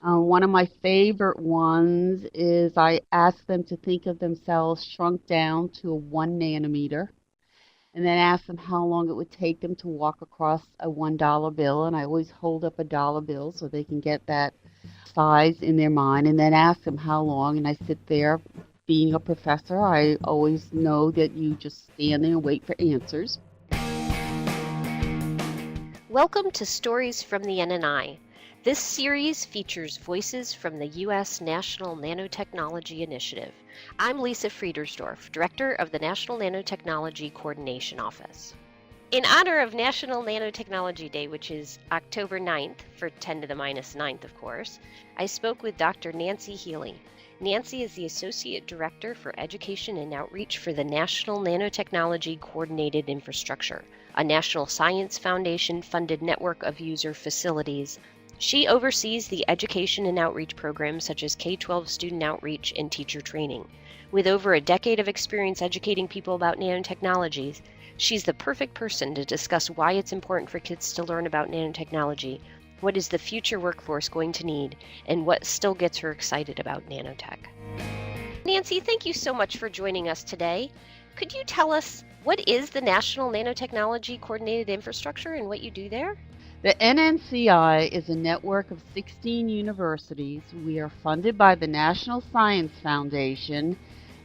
One of my favorite ones is I ask them to think of themselves shrunk down to a 1 nanometer, and then ask them how long it would take them to walk across a $1 bill. And I always hold up a dollar bill so they can get that size in their mind, and then ask them how long. And I sit there. Being a professor, I always know that you just stand there and wait for answers. Welcome to Stories from the NNI. This series features voices from the U.S. National Nanotechnology Initiative. I'm Lisa Friedersdorf, Director of the National Nanotechnology Coordination Office. In honor of National Nanotechnology Day, which is October 9th, for 10 to the minus 9th, of course, I spoke with Dr. Nancy Healy. Nancy is the Associate Director for Education and Outreach for the National Nanotechnology Coordinated Infrastructure, a National Science Foundation-funded network of user facilities. She oversees the education and outreach programs such as K-12 student outreach and teacher training. With over a decade of experience educating people about nanotechnologies, she's the perfect person to discuss why it's important for kids to learn about nanotechnology, what is the future workforce going to need, and what still gets her excited about nanotech. Nancy, thank you so much for joining us today. Could you tell us what is the National Nanotechnology Coordinated Infrastructure and what you do there? The NNCI is a network of 16 universities. We are funded by the National Science Foundation,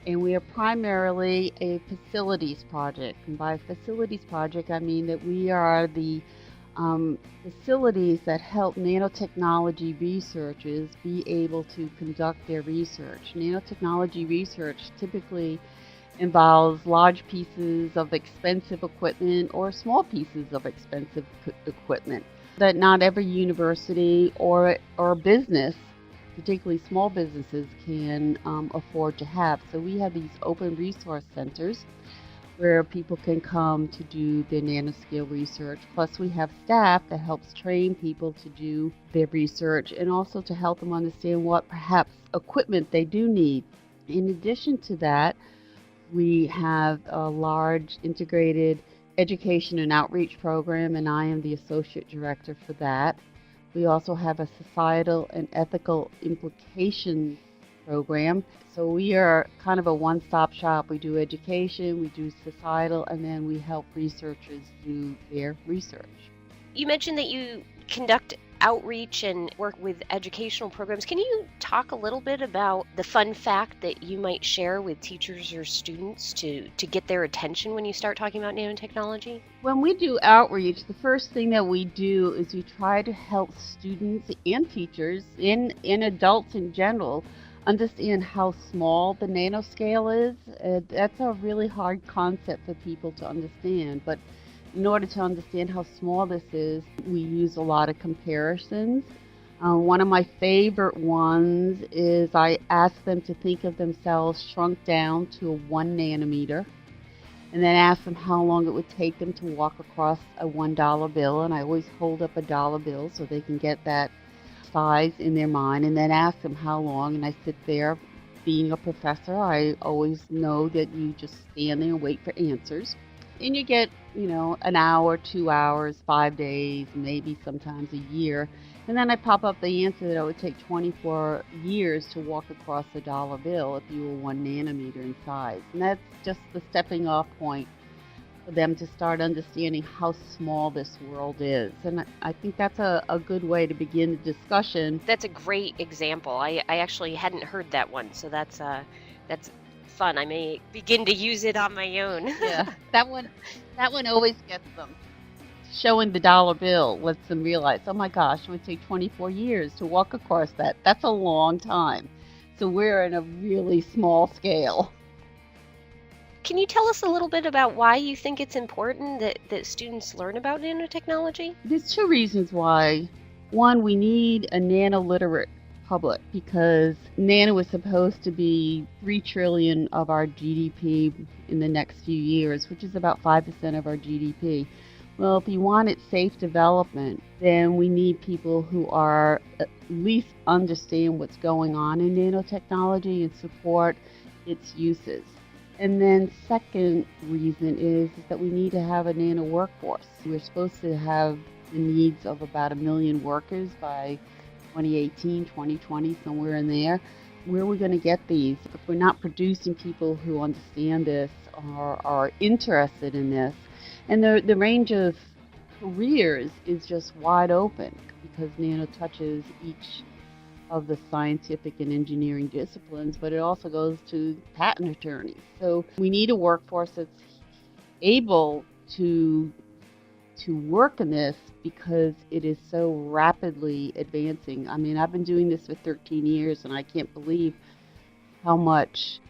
and we are primarily a facilities project. And by facilities project, I mean that we are the facilities that help nanotechnology researchers be able to conduct their research. Nanotechnology research typically involves large pieces of expensive equipment or small pieces of expensive equipment that not every university or business, particularly small businesses, can afford to have. So we have these open resource centers where people can come to do their nanoscale research. Plus we have staff that helps train people to do their research and also to help them understand what perhaps equipment they do need. In addition to that, we have a large integrated education and outreach program, and I am the associate director for that. We also have a societal and ethical implications program. So we are kind of a one-stop shop. We do education, we do societal, and then we help researchers do their research. You mentioned that you conduct outreach and work with educational programs. Can you talk a little bit about the fun fact that you might share with teachers or students to get their attention when you start talking about nanotechnology? When we do outreach, the first thing that we do is we try to help students and teachers and adults in general understand how small the nanoscale is. That's a really hard concept for people to understand, but in order to understand how small this is, we use a lot of comparisons. One of my favorite ones is I ask them to think of themselves shrunk down to a 1 nanometer, and then ask them how long it would take them to walk across a $1 bill. And I always hold up a dollar bill so they can get that size in their mind, and then ask them how long. And I sit there. Being a professor, I always know that you just stand there and wait for answers. And you get, an hour, 2 hours, 5 days, maybe sometimes a year. And then I pop up the answer that it would take 24 years to walk across a dollar bill if you were 1 nanometer in size. And that's just the stepping off point for them to start understanding how small this world is. And I think that's a good way to begin the discussion. That's a great example. I actually hadn't heard that one, so that's fun. I may begin to use it on my own. Yeah, that one always gets them. Showing the dollar bill lets them realize, oh my gosh, it would take 24 years to walk across that. That's a long time. So we're in a really small scale. Can you tell us a little bit about why you think it's important that students learn about nanotechnology? There's two reasons why. One, we need a nano-literate public, because nano is supposed to be 3 trillion of our GDP in the next few years, which is about 5% of our GDP. Well, if you want its safe development, then we need people who are at least understand what's going on in nanotechnology and support its uses. And then second reason is that we need to have a nano workforce. We're supposed to have the needs of about 1 million workers by 2018, 2020, somewhere in there. Where are we going to get these if we're not producing people who understand this or are interested in this? And the range of careers is just wide open because nano touches each of the scientific and engineering disciplines, but it also goes to patent attorneys. So we need a workforce that's able to work in this because it is so rapidly advancing. I mean, I've been doing this for 13 years, and I can't believe how much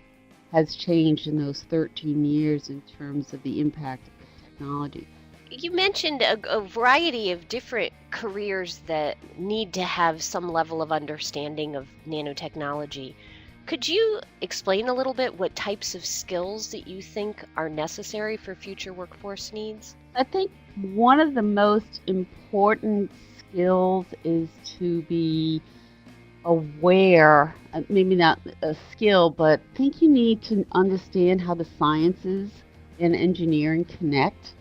has changed in those 13 years in terms of the impact of this technology. You mentioned a variety of different careers that need to have some level of understanding of nanotechnology. Could you explain a little bit what types of skills that you think are necessary for future workforce needs? I think one of the most important skills is to be aware, maybe not a skill, but I think you need to understand how the sciences and engineering connect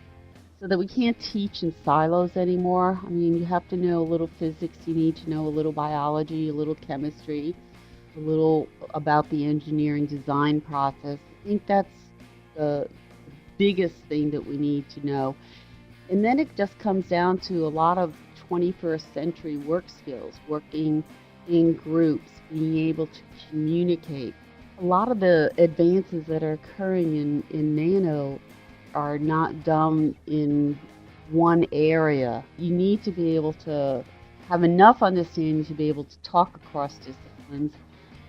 so that we can't teach in silos anymore. I mean, you have to know a little physics, you need to know a little biology, a little chemistry, a little about the engineering design process. I think that's the biggest thing that we need to know. And then it just comes down to a lot of 21st century work skills, working in groups, being able to communicate. A lot of the advances that are occurring in nano are not done in one area. You need to be able to have enough understanding to be able to talk across disciplines,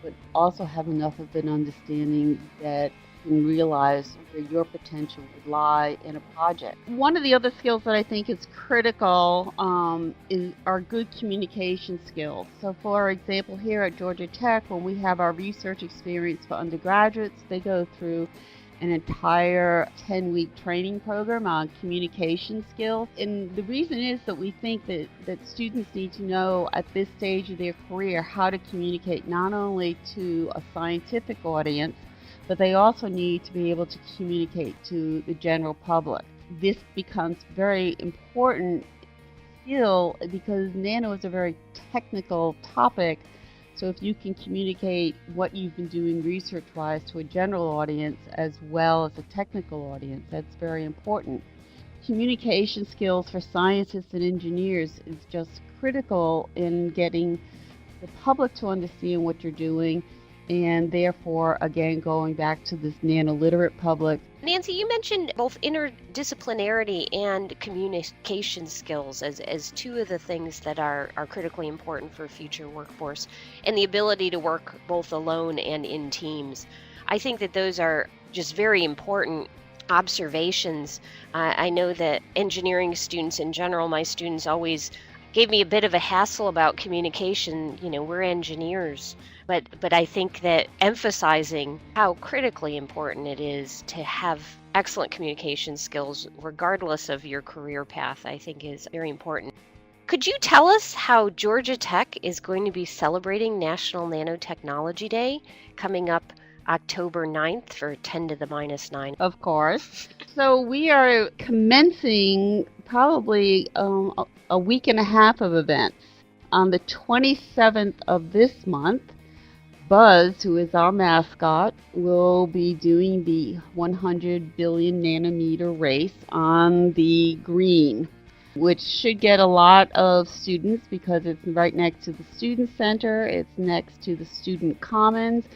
but also have enough of an understanding that you can realize where your potential would lie in a project. One of the other skills that I think is critical are good communication skills. So for example, here at Georgia Tech, when we have our research experience for undergraduates, they go through an entire 10-week training program on communication skills. And the reason is that we think that students need to know at this stage of their career how to communicate not only to a scientific audience, but they also need to be able to communicate to the general public. This becomes very important skill because nano is a very technical topic. So if you can communicate what you've been doing research-wise to a general audience as well as a technical audience, that's very important. Communication skills for scientists and engineers is just critical in getting the public to understand what you're doing, and therefore, again, going back to this nano-literate public. Nancy, you mentioned both interdisciplinarity and communication skills as two of the things that are critically important for a future workforce, and the ability to work both alone and in teams. I think that those are just very important observations. I know that engineering students in general, my students always gave me a bit of a hassle about communication. You know, we're engineers. But I think that emphasizing how critically important it is to have excellent communication skills, regardless of your career path, I think is very important. Could you tell us how Georgia Tech is going to be celebrating National Nanotechnology Day coming up October 9th for 10 to the minus 9? Of course. So we are commencing probably a week and a half of events. On the 27th of this month, Buzz, who is our mascot, will be doing the 100 billion nanometer race on the green, which should get a lot of students because it's right next to the student center, it's next to the student commons,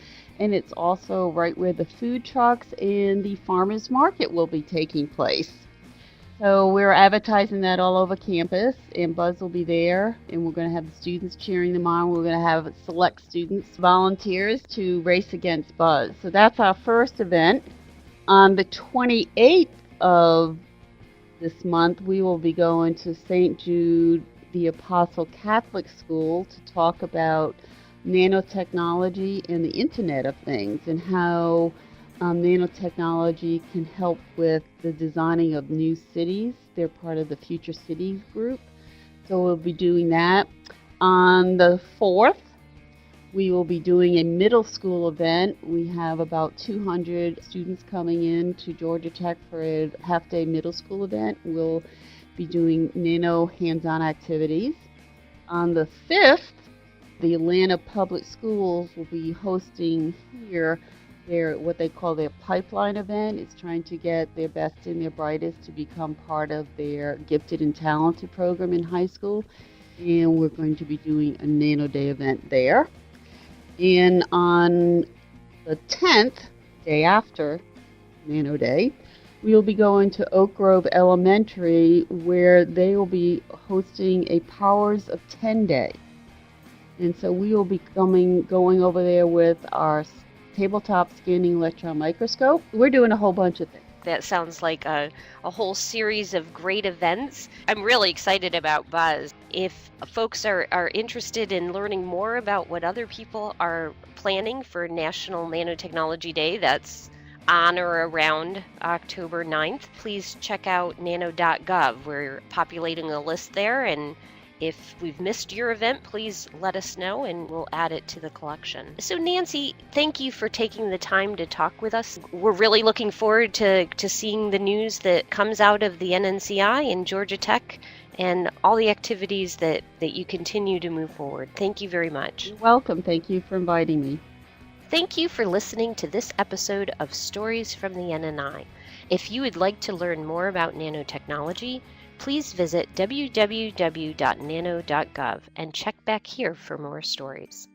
and it's also right where the food trucks and the farmers market will be taking place. So we're advertising that all over campus, and Buzz will be there, and we're going to have the students cheering them on. We're going to have select students, volunteers, to race against Buzz. So that's our first event. On the 28th of this month, we will be going to St. Jude the Apostle Catholic School to talk about nanotechnology and the Internet of Things and how nanotechnology can help with the designing of new cities. They're part of the Future Cities group. So we'll be doing that. On the 4th, we will be doing a middle school event. We have about 200 students coming in to Georgia Tech for a half-day middle school event. We'll be doing nano hands-on activities. On the 5th, The Atlanta Public Schools will be hosting here what they call their pipeline event. It's trying to get their best and their brightest to become part of their gifted and talented program in high school. And we're going to be doing a Nano Day event there. And on the 10th, day after Nano Day, we will be going to Oak Grove Elementary, where they will be hosting a Powers of 10 Day. And so we will be going over there with our tabletop scanning electron microscope. We're doing a whole bunch of things. That sounds like a whole series of great events. I'm really excited about Buzz. If folks are interested in learning more about what other people are planning for National Nanotechnology Day, that's on or around October 9th, please check out nano.gov. We're populating a list there, and if we've missed your event, please let us know and we'll add it to the collection. So Nancy, thank you for taking the time to talk with us. We're really looking forward to seeing the news that comes out of the NNCI and Georgia Tech and all the activities that you continue to move forward. Thank you very much. You're welcome. Thank you for inviting me. Thank you for listening to this episode of Stories from the NNI. If you would like to learn more about nanotechnology, please visit www.nano.gov and check back here for more stories.